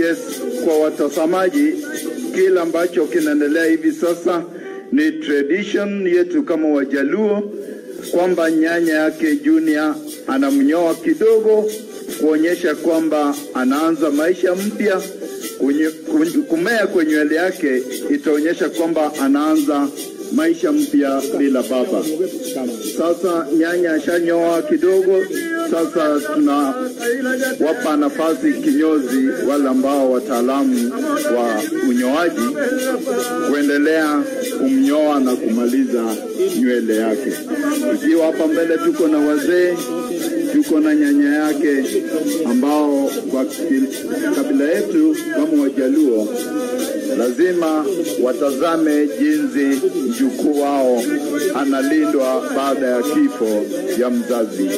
Yes, kwa watazamaji, kila ambacho kinaendelea hivi sasa ni tradition yetu kama Wajaluo, kwamba nyanya yake Junior anamnyoa kidogo kuonyesha kwamba anaanza maisha mpya. Kumea kwenye nywele yake itaonyesha kwamba anaanza maisha mpya bila baba. Sasa nyanya ashanyoa kidogo, sasa tunawapa nafasi kinyozi wale ambao wataalamu wa unyoaji kuendelea kumnyoa na kumaliza nywele yake. Ikiwa hapa mbele tuko na wazee, tuko na nyanya yake ambao kwa kabila yetu kama Wajaluo lazima watazame jinsi mjukuu wao analindwa baada ya kifo ya mzazi.